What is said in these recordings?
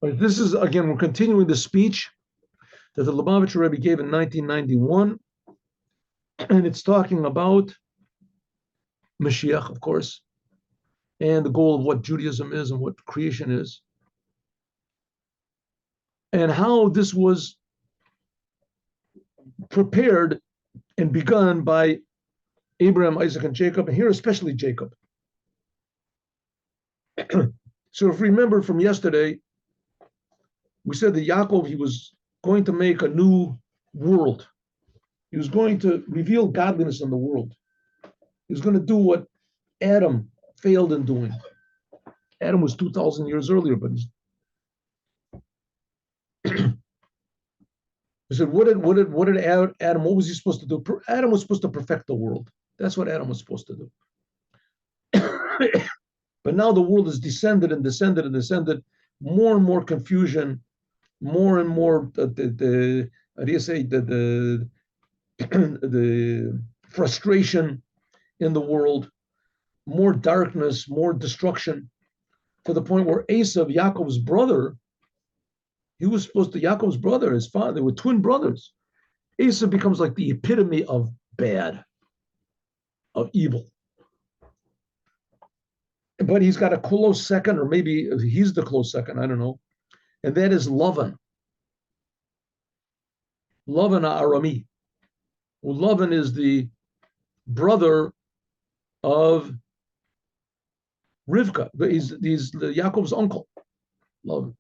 But this is, again, we're continuing the speech that the Lubavitcher Rebbe gave in 1991, and it's talking about Moshiach, of course, and the goal of what Judaism is and what creation is, and how this was prepared and begun by Abraham, Isaac, and Jacob, and here especially Jacob. So if we remember from yesterday, we said that Yaakov, he was going to make a new world. He was going to reveal godliness in the world. He was going to do what Adam failed in doing. Adam was 2,000 years earlier, but he said, what did Adam, what was he supposed to do? Adam was supposed to perfect the world. That's what Adam was supposed to do. But now the world has descended and descended and descended, more and more confusion, more and more the frustration in the world, more darkness, more destruction, to the point where Esav, Yaakov's brother, Yaakov's brother, his father, they were twin brothers. Esav becomes like the epitome of bad, of evil. But he's got a close second, or maybe he's the close second, I don't know. And that is Lavan. Lavan Arami. Well, Lavan is the brother of Rivka. He's Yaakov's uncle, Lavan.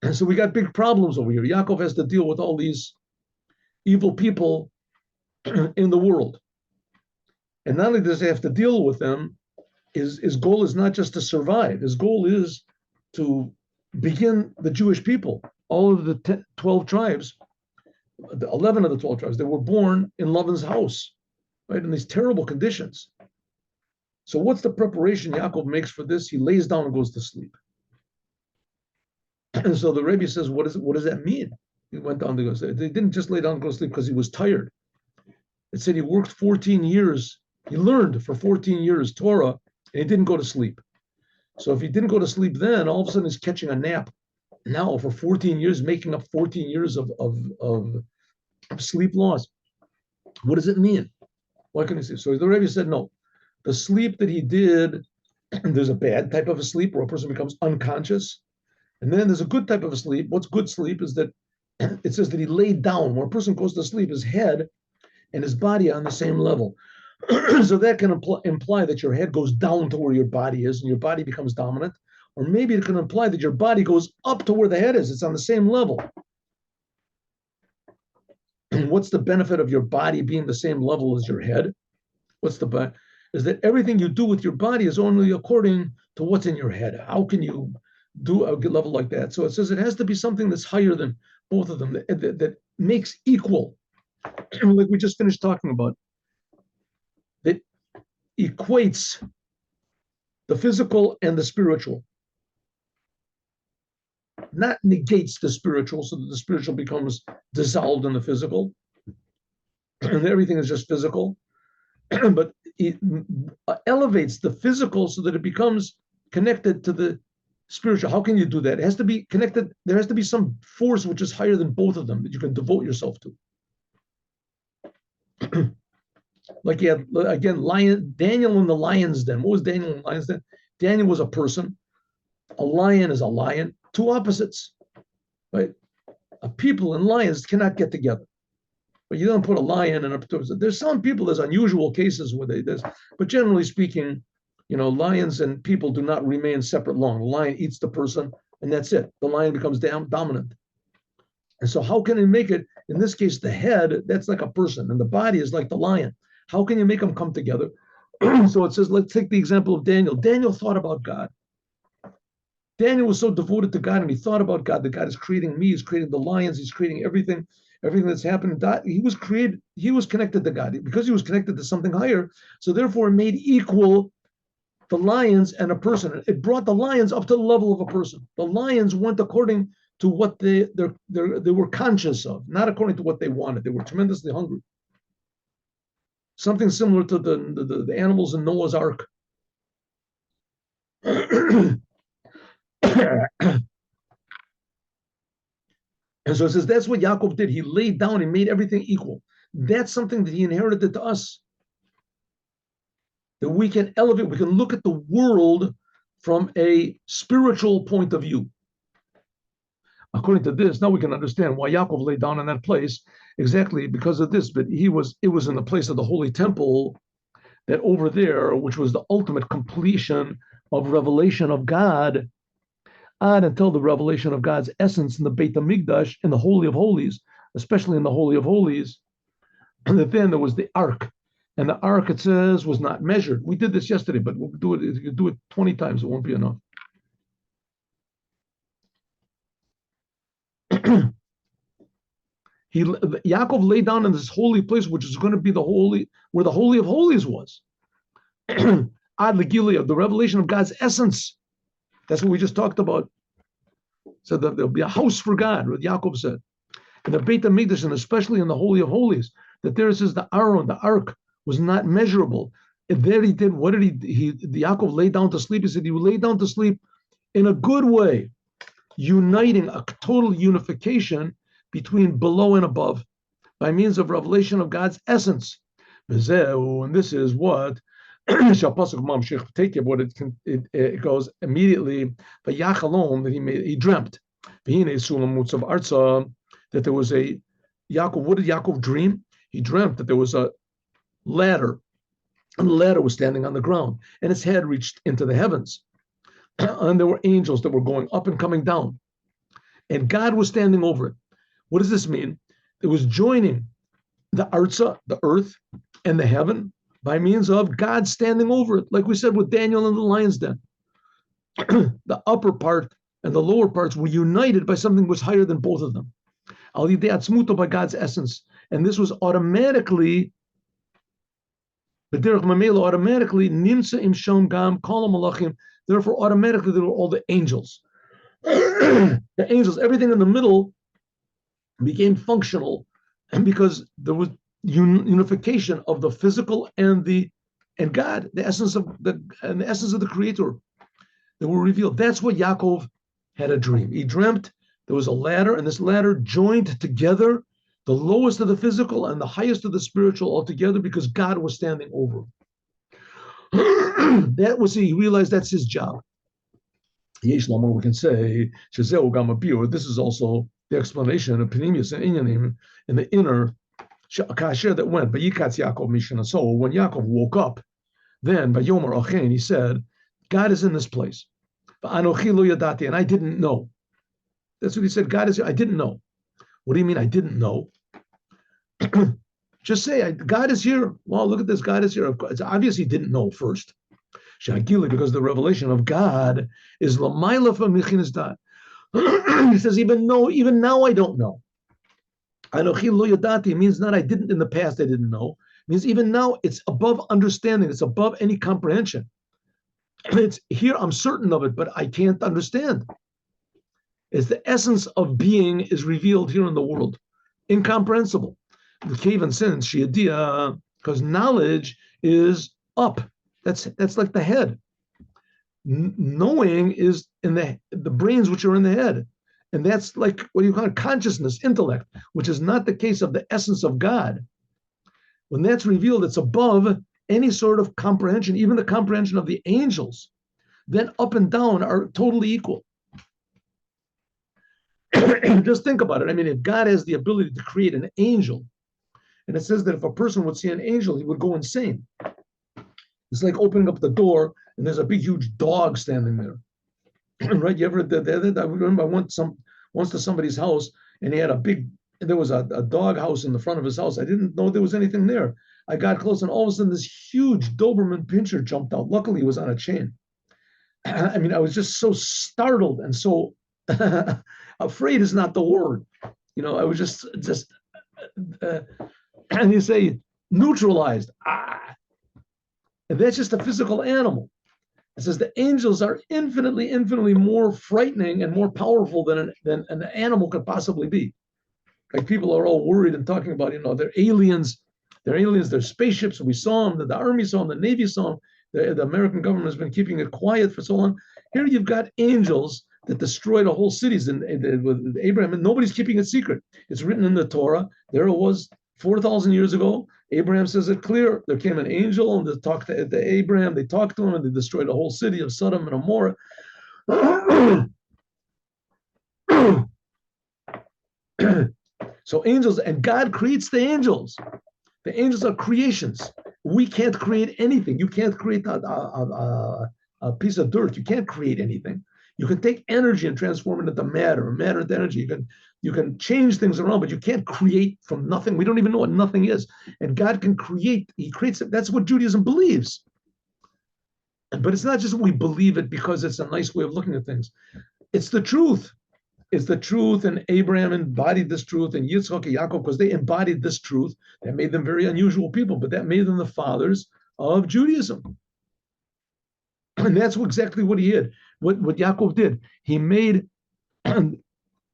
And so we got big problems over here. Yaakov has to deal with all these evil people in the world. And not only does he have to deal with them, his goal is not just to survive. His goal is to begin the Jewish people. All of the 12 tribes, 11 of the 12 tribes, they were born in Lavan's house, right, in these terrible conditions. So what's the preparation Yaakov makes for this? He lays down and goes to sleep. And so the Rebbe says, what does that mean? He went down to go sleep. He didn't just lay down and go to sleep because he was tired. It said he worked 14 years. He learned for 14 years Torah, and he didn't go to sleep. So if he didn't go to sleep then, all of a sudden he's catching a nap now for 14 years, making up 14 years of sleep loss. What does it mean? What can he say? So the Rebbe said, no, the sleep that he did, there's a bad type of a sleep where a person becomes unconscious. And then there's a good type of a sleep. What's good sleep is that it says that he laid down. When a person goes to sleep, his head and his body are on the same level. So that can imply that your head goes down to where your body is and your body becomes dominant. Or maybe it can imply that your body goes up to where the head is. It's on the same level. And what's the benefit of your body being the same level as your head? What's the benefit? Is that everything you do with your body is only according to what's in your head. How can you do a good level like that? So it says it has to be something that's higher than both of them, that makes equal, like we just finished talking about, that equates the physical and the spiritual, not negates the spiritual so that the spiritual becomes dissolved in the physical and everything is just physical, but it elevates the physical so that it becomes connected to the spiritual. How can you do that? It has to be connected. There has to be some force which is higher than both of them that you can devote yourself to. Like, yeah, again, Daniel in the lion's den. What was Daniel in the lion's den? Daniel was a person. A lion is a lion. Two opposites, right? A people and lions cannot get together. But you don't put a lion in a. There's some people, there's unusual cases where there's, but generally speaking, lions and people do not remain separate long. The lion eats the person, and that's it. The lion becomes dominant. And so how can you make it, in this case, the head, that's like a person, and the body is like the lion. How can you make them come together? So it says, let's take the example of Daniel. Daniel thought about God. Daniel was so devoted to God, and he thought about God, that God is creating me, he's creating the lions, he's creating everything that's happening. He was connected to God, because he was connected to something higher. So therefore it made equal the lions and a person. It brought the lions up to the level of a person. The lions went according to what they were conscious of, not according to what they wanted. They were tremendously hungry. Something similar to the animals in Noah's Ark. And so it says that's what Yaakov did. He laid down and made everything equal. That's something that he inherited to us. That we can elevate, we can look at the world from a spiritual point of view. According to this, now we can understand why Yaakov laid down in that place, exactly because of this. But it was in the place of the holy temple, that over there, which was the ultimate completion of revelation of God, on until the revelation of God's essence in the Beit HaMikdash, in the Holy of Holies, especially in the Holy of Holies. And then there was the Ark. And the Ark, it says, was not measured. We did this yesterday, but we'll do it. If you do it 20 times, it won't be enough. Yaakov laid down in this holy place, which is going to be the holy, where the Holy of Holies was. Ad Legilia, the revelation of God's essence. That's what we just talked about. So there'll be a house for God, what Yaakov said. In the Beit HaMikdash, and especially in the Holy of Holies, that there it says the Aron, the Ark, was not measurable. And there he did, what did the Yaakov laid down to sleep? He said he laid down to sleep in a good way, uniting a total unification between below and above by means of revelation of God's essence. And this is what it goes immediately. That he dreamt that there was a Yaakov. What did Yaakov dream? He dreamt that there was a ladder, and the ladder was standing on the ground, and its head reached into the heavens, and there were angels that were going up and coming down, and God was standing over it. What does this mean? It was joining the arza, the earth, and the heaven by means of God standing over it, like we said with Daniel in the lion's den. The upper part and the lower parts were united by something that was higher than both of them. By God's essence. And this was automatically, automatically, nimsa im shom gam kol malachim. Therefore, automatically, there were all the angels. The angels, everything in the middle became functional, and because there was unification of the physical and God, the essence of the Creator, that were revealed. That's what Yaakov had a dream. He dreamt there was a ladder, and this ladder joined together the lowest of the physical and the highest of the spiritual altogether, because God was standing over. That was, he realized that's his job. Yesh Lama, we can say, this is also the explanation of Panemius and Inyanim in the inner Kasher that went. But Yikatz Yaakov Mishana. So when Yaakov woke up, then by Yomer Achen, he said, God is in this place. Anochi lo yadati, and I didn't know. That's what he said. God is here. I didn't know. What do you mean I didn't know? Just say, God is here. Well, look at this. God is here. It's obvious he didn't know first. Shagili, because the revelation of God is l'mayla from michinas dat. He says, even now I don't know. Anochi lo yadati means not I didn't in the past, I didn't know. It means even now it's above understanding. It's above any comprehension. It's here, I'm certain of it, but I can't understand. It's the essence of being is revealed here in the world. Incomprehensible. The cave and sins, shiadia, because knowledge is up. That's like the head. Knowing is in the brains which are in the head. And that's like, what do you call it? Consciousness, intellect, which is not the case of the essence of God. When that's revealed, it's above any sort of comprehension, even the comprehension of the angels. Then up and down are totally equal. Just think about it. I mean, if God has the ability to create an angel, and it says that if a person would see an angel, he would go insane. It's like opening up the door and there's a big, huge dog standing there. Right? You ever did that? I remember I went once to somebody's house, and he had there was a dog house in the front of his house. I didn't know there was anything there. I got close, and all of a sudden this huge Doberman pinscher jumped out. Luckily, he was on a chain. I mean, I was just so startled and so afraid is not the word. You know, I was just and you say neutralized. And that's just a physical animal. It says the angels are infinitely more frightening and more powerful than an animal could possibly be. Like people are all worried and talking about, they're aliens. They're spaceships. We saw them. The army saw them. The Navy saw them. The American government has been keeping it quiet for so long. Here you've got angels that destroyed a whole cities with Abraham, and nobody's keeping it secret. It's written in the Torah. There it was 4,000 years ago. Abraham says it clear. There came an angel and they talked to Abraham. They talked to him and they destroyed the whole city of Sodom and Gomorrah. So angels, and God creates the angels. The angels are creations. We can't create anything. You can't create a piece of dirt. You can't create anything. You can take energy and transform it into matter, or matter into energy. You can change things around, but you can't create from nothing. We don't even know what nothing is. And God can create. He creates it. That's what Judaism believes. But it's not just we believe it because it's a nice way of looking at things. It's the truth. It's the truth, and Abraham embodied this truth, and Yitzchak and Yaakov, because they embodied this truth. That made them very unusual people, but that made them the fathers of Judaism. And that's exactly what he did. What Yaakov did, he made that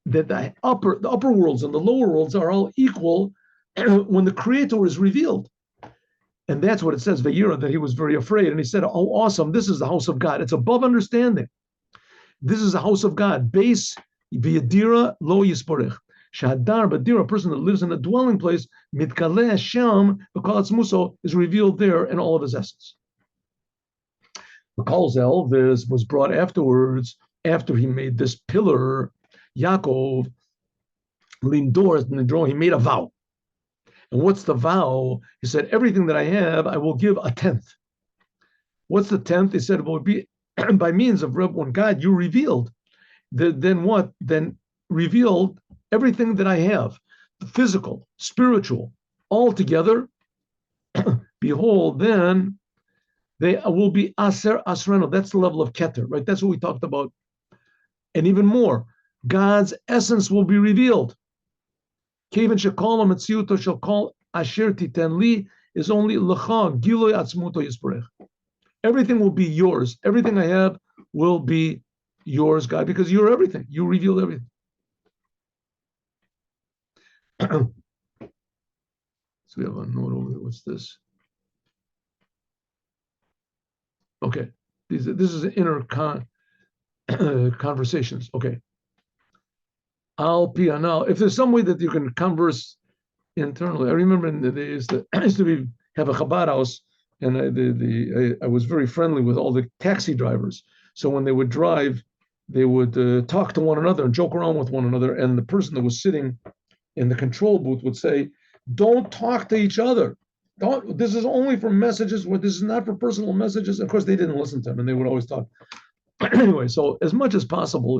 the upper worlds and the lower worlds are all equal when the Creator is revealed. And that's what it says, Vayira, that he was very afraid. And he said, oh, awesome, this is the house of God. It's above understanding. This is the house of God. Base V'yadira lo yisporech. Shadar Badira, a person that lives in a dwelling place, Mitkale Hashem, B'kol Atzmuso, is revealed there in all of his essence. B'kol Zel, this was brought afterwards, after he made this pillar, Yaakov, Lindor, he made a vow. And what's the vow? He said, everything that I have, I will give a tenth. What's the tenth? He said, it will be by means of when God, you revealed. Then what? Then revealed everything that I have, physical, spiritual, all together. Behold, then they will be aser asreno. That's the level of keter, right? That's what we talked about. And even more, God's essence will be revealed. Kevin shekol metziuto shall call asher titen li is only lecha giloy atzmuto yisparech. Everything will be yours. Everything I have will be yours, God, because you're everything. You reveal everything. So we have a note over here. What's this? Okay. This is inner conversations. Okay. Al pianal. If there's some way that you can converse internally, I remember in the days that I used to have a Chabad house, and I was very friendly with all the taxi drivers. So when they would drive, they would talk to one another and joke around with one another. And the person that was sitting in the control booth would say, don't talk to each other. This is only for messages. This is not for personal messages. Of course, they didn't listen to him, and they would always talk. Anyway, so as much as possible,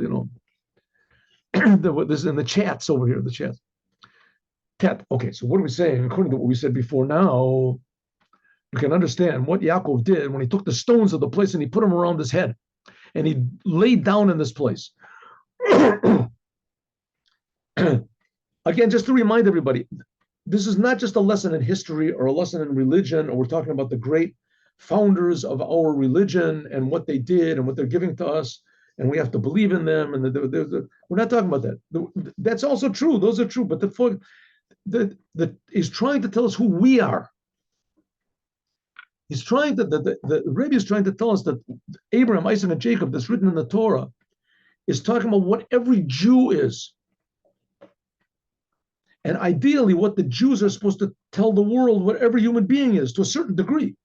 this is in the chats over here, the chats. Okay, so what are we saying? According to what we said before now, we can understand what Yaakov did when he took the stones of the place and he put them around his head. And he laid down in this place. Again, just to remind everybody, this is not just a lesson in history or a lesson in religion, or we're talking about the great founders of our religion and what they did and what they're giving to us, and we have to believe in them. And we're not talking about that. That's also true. Those are true. But he's trying to tell us who we are. He's trying to, the Rebbe is trying to tell us that Abraham, Isaac, and Jacob, that's written in the Torah, is talking about what every Jew is. And ideally, what the Jews are supposed to tell the world, what every human being is, to a certain degree.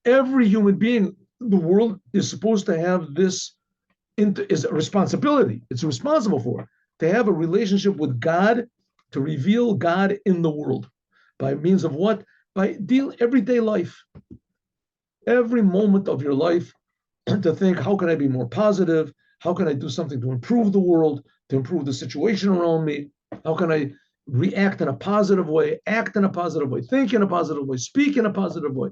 Every human being, the world is supposed to have this, is a responsibility. It's responsible for to have a relationship with God, to reveal God in the world. By means of what? By everyday life. Every moment of your life, to think, how can I be more positive? How can I do something to improve the world, to improve the situation around me? How can I react in a positive way, act in a positive way, think in a positive way, speak in a positive way?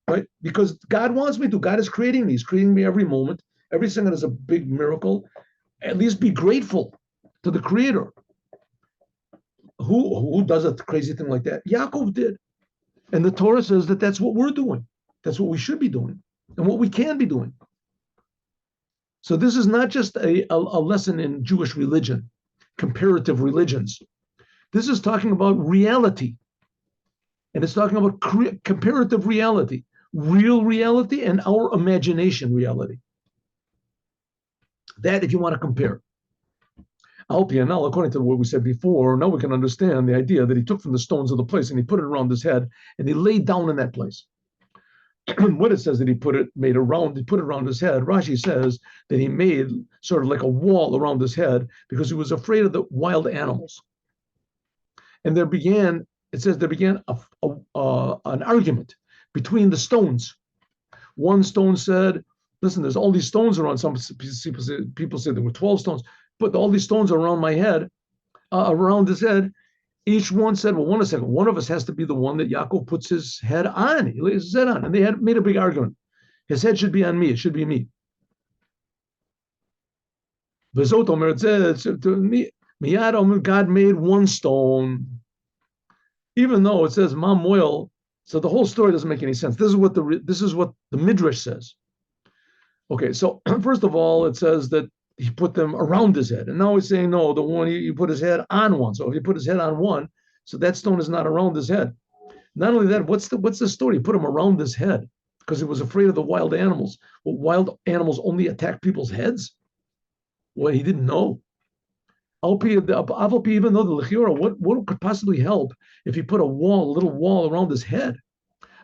Right? Because God wants me to. God is creating me. He's creating me every moment. Every second is a big miracle. At least be grateful to the Creator. Who does a crazy thing like that? Yaakov did. And the Torah says that that's what we're doing. That's what we should be doing and what we can be doing. So this is not just a lesson in Jewish religion, comparative religions. This is talking about reality. And it's talking about comparative reality. real reality and our imagination reality. That, if you want to compare. Now, according to what we said before, now we can understand the idea that he took from the stones of the place and he put it around his head and he laid down in that place. What it says that he put it around his head, Rashi says that he made sort of like a wall around his head because he was afraid of the wild animals. And there began an argument between the stones. One stone said, listen, there's all these stones around. Some people say there were 12 stones, but all these stones are around my head, around his head. Each one said, well, one second, one of us has to be the one that Yaakov puts his head on. He lays his head on. And they had made a big argument. His head should be on me. It should be me. V'zot omer, it says, Miyad omer, God made one stone. Even though it says Mam Moel, so the whole story doesn't make any sense. This is what the Midrash says. Okay, so first of all, it says that he put them around his head. And now he's saying, no, the one you put his head on one. So if you put his head on one, so that stone is not around his head. Not only that, what's the story? He put him around his head because he was afraid of the wild animals. Well, wild animals only attack people's heads? Well, he didn't know. Even though the Lechiora, what could possibly help if he put a little wall around his head?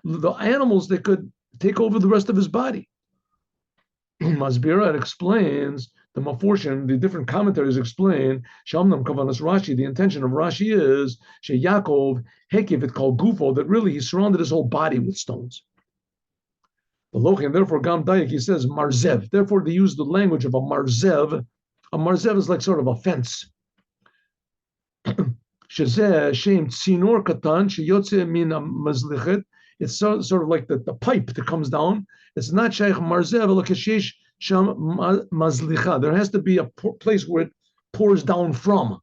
The animals, they could take over the rest of his body. Masbira explains, the Maforshim, the different commentaries explain, Shamnam Kavanas Rashi, the intention of Rashi is, She Yaakov, Hekiv, it called Gufo, that really he surrounded his whole body with stones. The Lochin, therefore, Gam Dayak, he says, Marzev. Therefore, they use the language of a Marzev. A Marzev is like sort of a fence. Shezeh, Shem, Tsinor Katan, Sheyotze Min Mazlichet. It's sort of like the pipe that comes down. It's not Shaykh Marzev, Lakashish Sham Mazlicha. There has to be a place where it pours down from.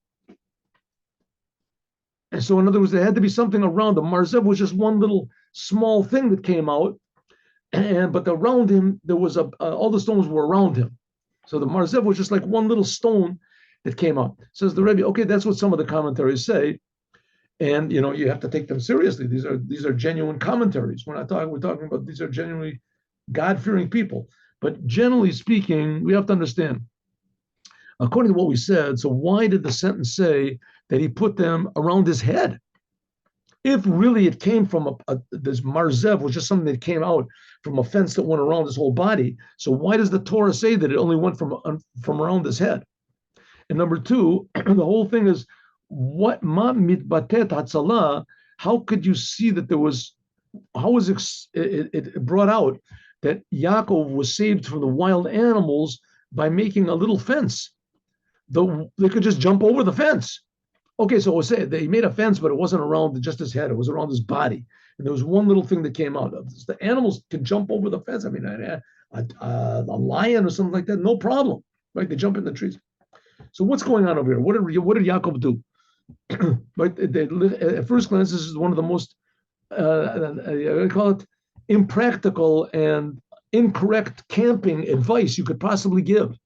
And so, in other words, there had to be something around him. Marzev was just one little small thing that came out, but around him, there was all the stones were around him. So the Marzev was just like one little stone that came out. Says the Rebbe, okay, that's what some of the commentaries say. And you have to take them seriously. These are genuine commentaries. We're talking about these are genuinely God-fearing people. But generally speaking, we have to understand, according to what we said, so why did the sentence say that he put them around his head? If really it came from this Marzev, was just something that came out from a fence that went around his whole body, so why does the Torah say that it only went from around his head? And number two, the whole thing is, what ma mitbatet hatzalah? How could you see that there was? How was it brought out that Yaakov was saved from the wild animals by making a little fence? They could just jump over the fence. Okay, so we'll say they made a fence, but it wasn't around just his head; it was around his body. And there was one little thing that came out of this. The animals can jump over the fence. I mean, a lion or something like that, no problem, right? They jump in the trees. So what's going on over here? What did Yaakov do? Right? At first glance, this is one of the most, I call it impractical and incorrect camping advice you could possibly give.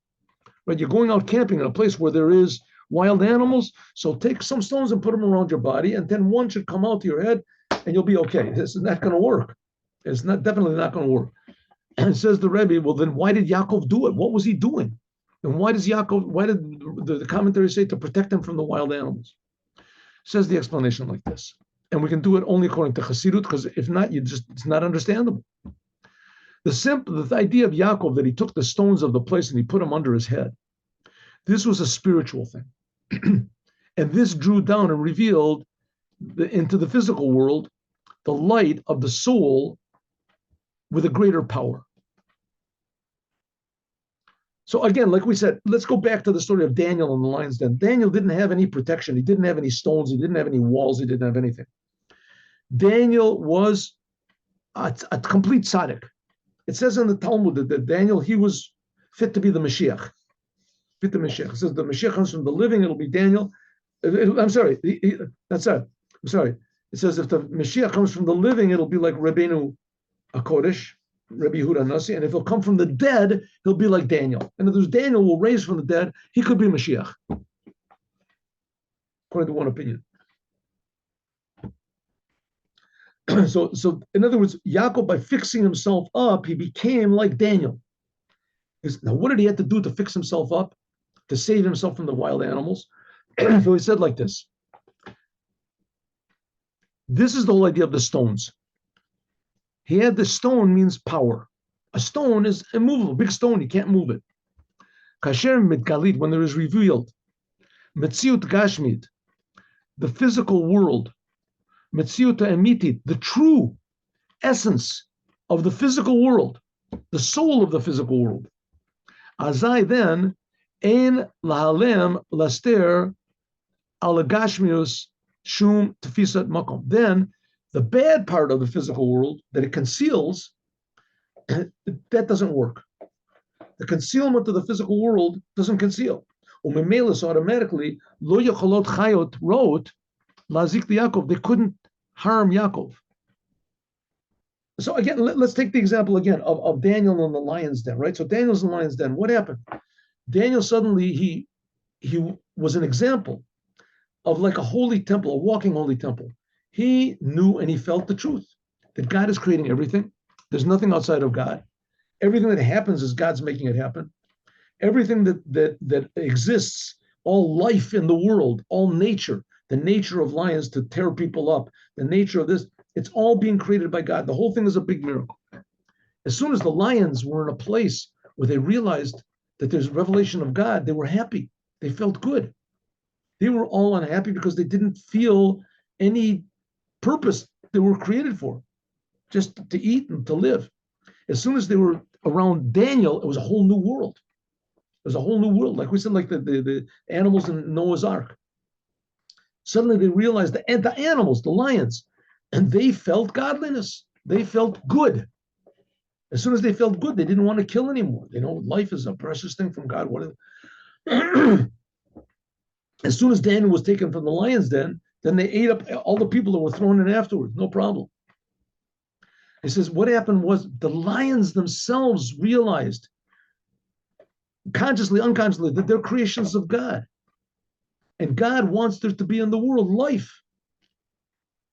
Right? You're going out camping in a place where there is wild animals, so take some stones and put them around your body, and then one should come out to your head, and you'll be okay. This is not going to work. It's definitely not going to work. And it says the Rebbe, well, then why did Yaakov do it? What was he doing? And why did the commentary say to protect him from the wild animals? Says the explanation like this. And we can do it only according to Chassidut, because if not, it's not understandable. The idea of Yaakov that he took the stones of the place and he put them under his head, this was a spiritual thing. And this drew down and revealed into the physical world the light of the soul with a greater power. So again, like we said, let's go back to the story of Daniel in the lion's den. Daniel didn't have any protection. He didn't have any stones. He didn't have any walls. He didn't have anything. Daniel was a complete tzaddik. It says in the Talmud that Daniel, he was fit to be the Moshiach. Fit the Moshiach. It says the Moshiach comes from the living, it'll be Daniel. I'm sorry. That's it. I'm sorry. It says if the Moshiach comes from the living, it'll be like Rebbeinu HaKodesh, Rebbe Yehuda Nasi, and if he'll come from the dead, he'll be like Daniel. And if there's Daniel will raise from the dead, he could be Moshiach, according to one opinion. So in other words, Yaakov, by fixing himself up, he became like Daniel. Now, what did he have to do to fix himself up, to save himself from the wild animals? So he said like this. This is the whole idea of the stones. He had the stone means power. A stone is immovable, big stone, you can't move it. Kasher mitgalit, when there is revealed, metziut gashmit, the physical world, metziut emitit, the true essence of the physical world, the soul of the physical world. Azai then, ein lahalem laster alagashmius shum tefisat makom. Then the bad part of the physical world that it conceals, that doesn't work. The concealment of the physical world doesn't conceal. Umemelis automatically, lo yacholot chayot wrote, lazik Yaakov, they couldn't harm Yaakov. So again, let's take the example again of Daniel in the lion's den, right? So Daniel's in the lion's den. What happened? Daniel suddenly, he was an example of like a holy temple, a walking holy temple. He knew and he felt the truth that God is creating everything. There's nothing outside of God. Everything that happens is God's making it happen. Everything that exists, all life in the world, all nature, the nature of lions to tear people up, the nature of this, it's all being created by God. The whole thing is a big miracle. As soon as the lions were in a place where they realized that there's revelation of God, they were happy. They felt good. They were all unhappy because they didn't feel any purpose they were created for, just to eat and to live. As soon as they were around Daniel, it was a whole new world. It was a whole new world. Like we said, like the animals in Noah's Ark. Suddenly they realized that and the animals, the lions, and they felt godliness. They felt good. As soon as they felt good, they didn't want to kill anymore. You know, life is a precious thing from God. As soon as Daniel was taken from the lion's den, then they ate up all the people that were thrown in afterwards. No problem. He says, what happened was the lions themselves realized, consciously, unconsciously, that they're creations of God. And God wants there to be in the world life.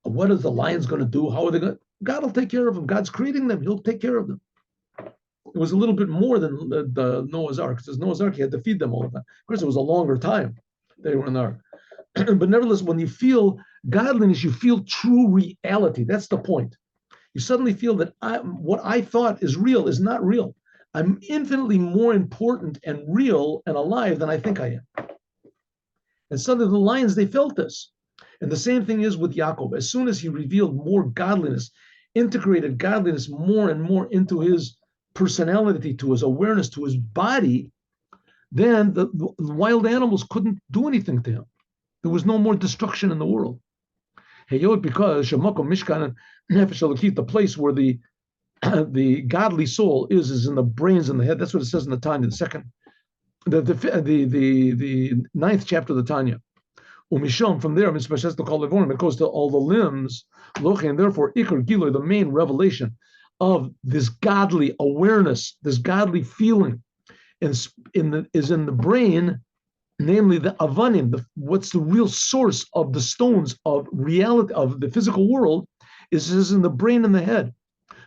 What are the lions going to do? How are they going to? God will take care of them. God's creating them. He'll take care of them. It was a little bit more than the Noah's Ark. Because Noah's Ark, he had to feed them all the time. Of course, it was a longer time they were in the Ark. But nevertheless, when you feel godliness, you feel true reality. That's the point. You suddenly feel that what I thought is real is not real. I'm infinitely more important and real and alive than I think I am. And suddenly the lions, they felt this. And the same thing is with Yaakov. As soon as he revealed more godliness, integrated godliness more and more into his personality, to his awareness, to his body, then the wild animals couldn't do anything to him. There was no more destruction in the world. Because the place where the godly soul is in the brains and the head. That's what it says in the Tanya, the ninth chapter of the Tanya. Umisham, from there, it goes to all the limbs, and therefore, Iker Giloi, the main revelation of this godly awareness, this godly feeling, is in the brain, namely the avanim, what's the real source of the stones of reality, of the physical world, is in the brain and the head.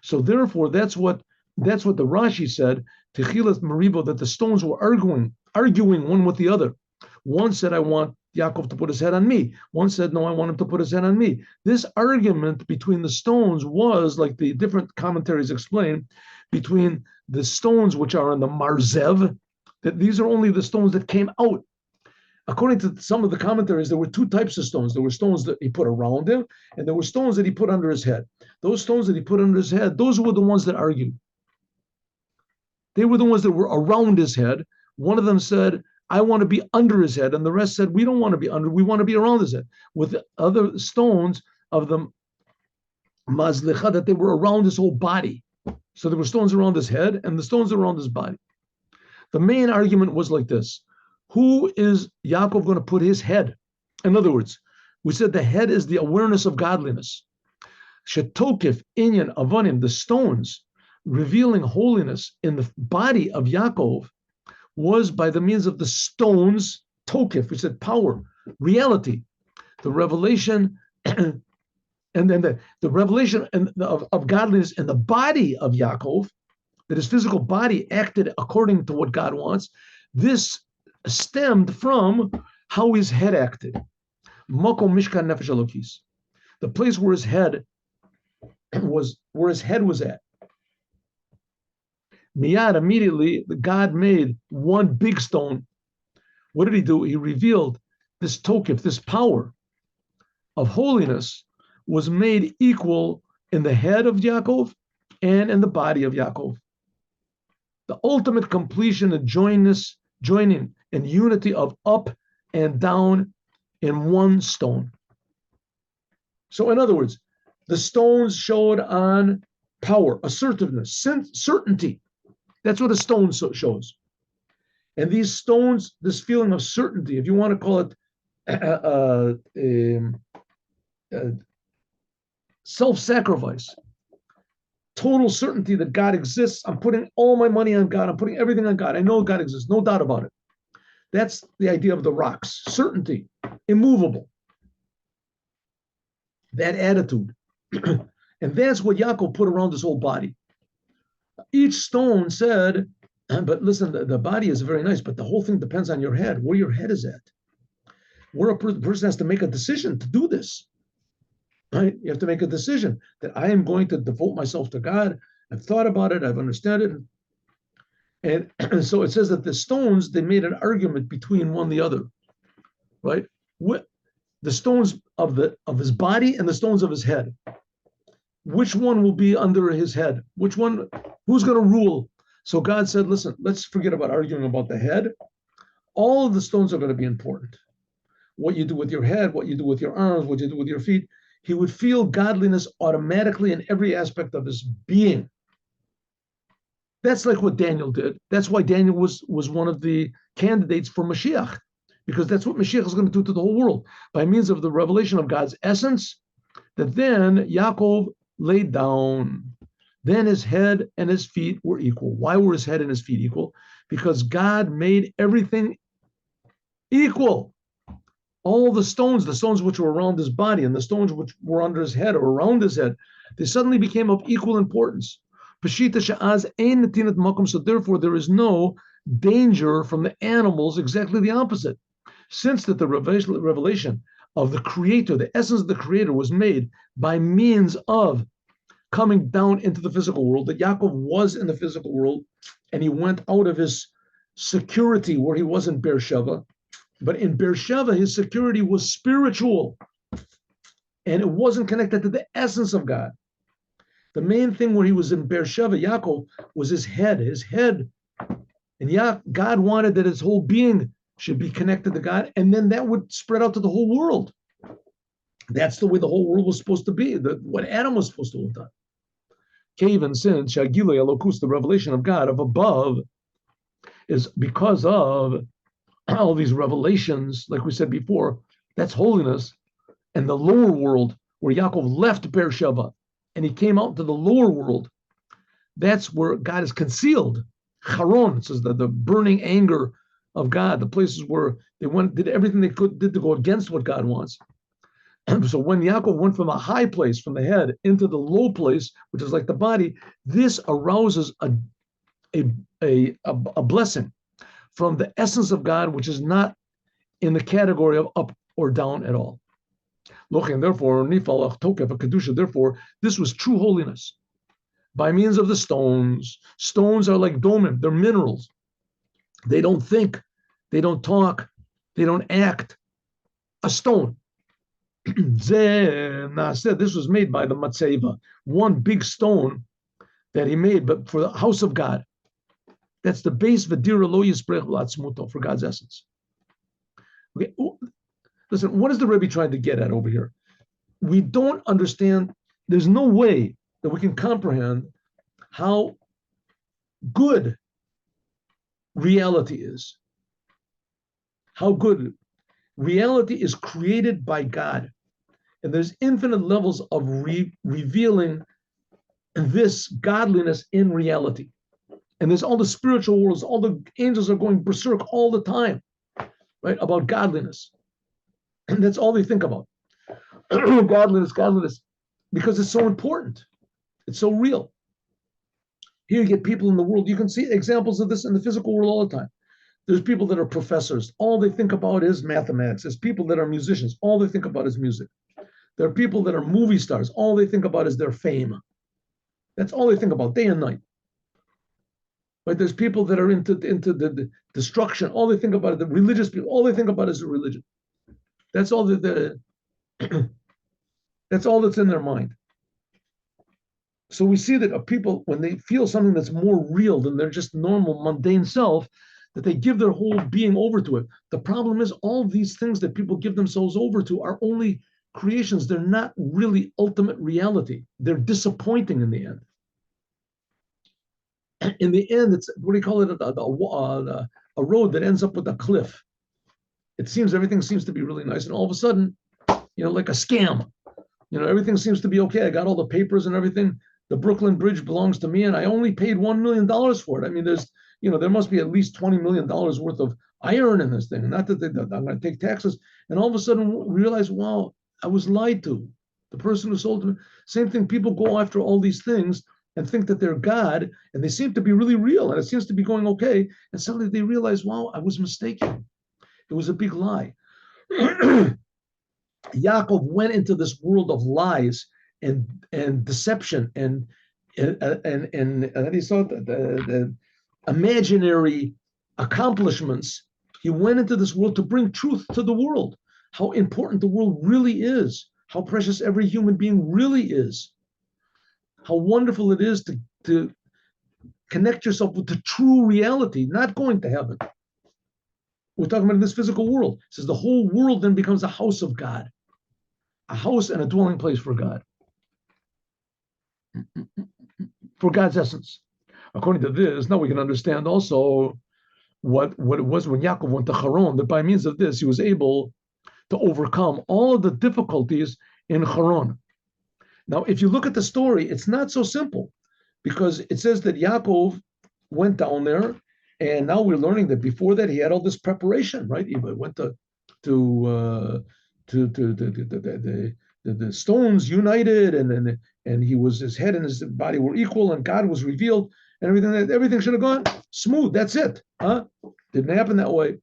So therefore, that's what the Rashi said, Techilas Maribo, that the stones were arguing one with the other. One said, I want Yaakov to put his head on me. One said, no, I want him to put his head on me. This argument between the stones was, like the different commentaries explain, between the stones which are in the marzev, that these are only the stones that came out. According to some of the commentaries, there were two types of stones. There were stones that he put around him, and there were stones that he put under his head. Those stones that he put under his head, those were the ones that argued. They were the ones that were around his head. One of them said, I want to be under his head. And the rest said, we don't want to be under, we want to be around his head. With the other stones of the mazlicha, that they were around his whole body. So there were stones around his head and the stones around his body. The main argument was like this. Who is Yaakov going to put his head? In other words, we said the head is the awareness of godliness. Shetokif, inyan, avanim, the stones revealing holiness in the body of Yaakov was by the means of the stones, tokif, we said power, reality, the revelation And then the revelation of godliness in the body of Yaakov, that his physical body acted according to what God wants, this stemmed from how his head acted. Makom Mishkan Nefesh Elokis, the place where his head was at. Miyad, immediately, God made one big stone. What did he do? He revealed this tokif, this power of holiness was made equal in the head of Yaakov and in the body of Yaakov. The ultimate completion and joining and unity of up and down in one stone. So in other words, the stones showed on power, assertiveness, certainty. That's what a stone shows. And these stones, this feeling of certainty, if you want to call it self-sacrifice, total certainty that God exists. I'm putting all my money on God. I'm putting everything on God. I know God exists, no doubt about it. That's the idea of the rocks, certainty, immovable. That attitude. And that's what Yaakov put around his whole body. Each stone said, but listen, the body is very nice, but the whole thing depends on your head, where your head is at. Where a person has to make a decision to do this. Right? You have to make a decision that I am going to devote myself to God. I've thought about it. I've understood it. And so it says that the stones, they made an argument between one and the other, right? The stones of his body and the stones of his head. Which one will be under his head? Which one, who's going to rule? So God said, listen, let's forget about arguing about the head. All of the stones are going to be important. What you do with your head, what you do with your arms, what you do with your feet. He would feel godliness automatically in every aspect of his being. That's like what Daniel did. That's why Daniel was one of the candidates for Moshiach, because that's what Moshiach is going to do to the whole world by means of the revelation of God's essence that then Yaakov laid down. Then his head and his feet were equal. Why were his head and his feet equal? Because God made everything equal. All the stones which were around his body and the stones which were under his head or around his head, they suddenly became of equal importance. So therefore, there is no danger from the animals, exactly the opposite. Since that the revelation of the Creator, the essence of the Creator was made by means of coming down into the physical world, that Yaakov was in the physical world, and he went out of his security where he was in Beersheba. But in Beersheba, his security was spiritual, and it wasn't connected to the essence of God. The main thing where he was in Beersheba, Yaakov, was his head. And God wanted that his whole being should be connected to God, and then that would spread out to the whole world. That's the way the whole world was supposed to be, what Adam was supposed to have done. Kavan, sin, Shagilei Elokus, the revelation of God, of above, is because of all these revelations, like we said before, that's holiness. And the lower world, where Yaakov left Beersheba, and he came out into the lower world, that's where God is concealed. Charon, it says the burning anger of God, the places where they did everything they did to go against what God wants. So when Yaakov went from a high place, from the head, into the low place, which is like the body, this arouses a blessing from the essence of God, which is not in the category of up or down at all. Therefore, this was true holiness by means of the stones. Stones are like domim, they're minerals. They don't think, they don't talk, they don't act. A stone. This was made by the Matseva, one big stone that he made, but for the house of God. That's the base Vadira lo yisprech l'atzmuto, for God's essence. Okay, listen, what is the Rebbe trying to get at over here? We don't understand, there's no way that we can comprehend how good reality is. How good reality is created by God. And there's infinite levels of revealing this godliness in reality. And there's all the spiritual worlds, all the angels are going berserk all the time, right, about godliness. And that's all they think about. Godliness. because it's so important. It's so real. Here you get people in the world. You can see examples of this in the physical world all the time. There's people that are professors. All they think about is mathematics. There's people that are musicians. All they think about is music. There are people that are movie stars. All they think about is their fame. That's all they think about day and night. Right? There's people that are into the destruction. All they think about is the religious people. All they think about is the religion. That's all that's all that's in their mind. So we see that people, when they feel something that's more real than their just normal mundane self, that they give their whole being over to it. The problem is all these things that people give themselves over to are only creations. They're not really ultimate reality. They're disappointing in the end. In the end, it's, what do you call it? A road that ends up with a cliff. Everything seems to be really nice. And all of a sudden, like a scam, everything seems to be okay. I got all the papers and everything. The Brooklyn Bridge belongs to me, and I only paid $1 million for it. I mean, there must be at least $20 million worth of iron in this thing. Not that I'm going to take taxes. And all of a sudden realize, wow, I was lied to. The person who sold me. Same thing. People go after all these things and think that they're God, and they seem to be really real, and it seems to be going okay. And suddenly they realize, wow, I was mistaken. It was a big lie. Yaakov went into this world of lies and deception and he saw the imaginary accomplishments. He went into this world to bring truth to the world, how important the world really is, how precious every human being really is, how wonderful it is to connect yourself with the true reality, not going to heaven. We're talking about in this physical world. It says the whole world then becomes a house of God, a house and a dwelling place for God, for God's essence. According to this, now we can understand also what it was when Yaakov went to Haran, that by means of this, he was able to overcome all of the difficulties in Haran. Now, if you look at the story, it's not so simple, because it says that Yaakov went down there, and now we're learning that before that he had all this preparation, right? He went to the stones united, and his head and his body were equal, and God was revealed, and everything should have gone smooth. That's it, huh? Didn't happen that way.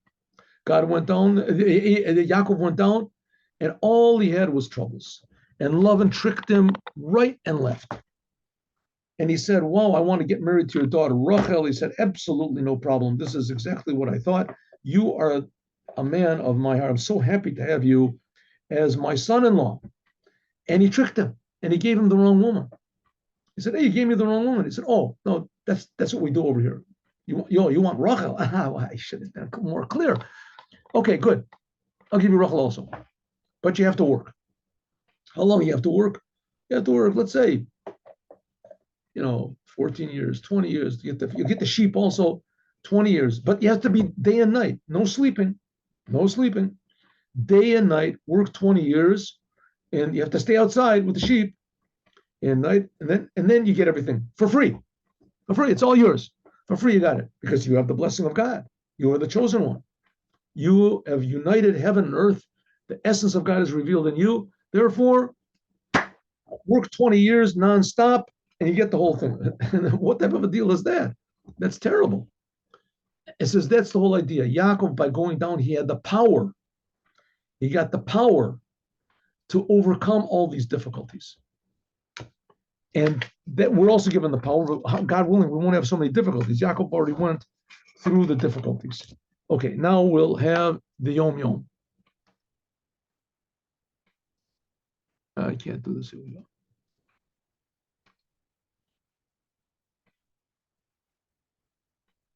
God went down. Yaakov went down, and all he had was troubles. And Lavan tricked him right and left. And he said, wow, I want to get married to your daughter, Rachel. He said, absolutely no problem. This is exactly what I thought. You are a man of my heart. I'm so happy to have you as my son-in-law. And he tricked him, and he gave him the wrong woman. He said, hey, you gave me the wrong woman. He said, oh, no, that's what we do over here. You want Rachel? I should have been more clear. Okay, good. I'll give you Rachel also. But you have to work. How long you have to work? You have to work, let's say, 14 years, 20 years. You get the sheep also, 20 years. But you have to be day and night. No sleeping. Day and night, work 20 years. And you have to stay outside with the sheep and night. And then you get everything for free. For free. It's all yours. For free, you got it. Because you have the blessing of God. You are the chosen one. You have united heaven and earth. The essence of God is revealed in you. Therefore, work 20 years nonstop, and you get the whole thing. What type of a deal is that? That's terrible. It says that's the whole idea. Yaakov, by going down, he had the power. He got the power to overcome all these difficulties. And that we're also given the power, God willing, we won't have so many difficulties. Yaakov already went through the difficulties. Okay, now we'll have the Yom Yom. I can't do this. Here we go.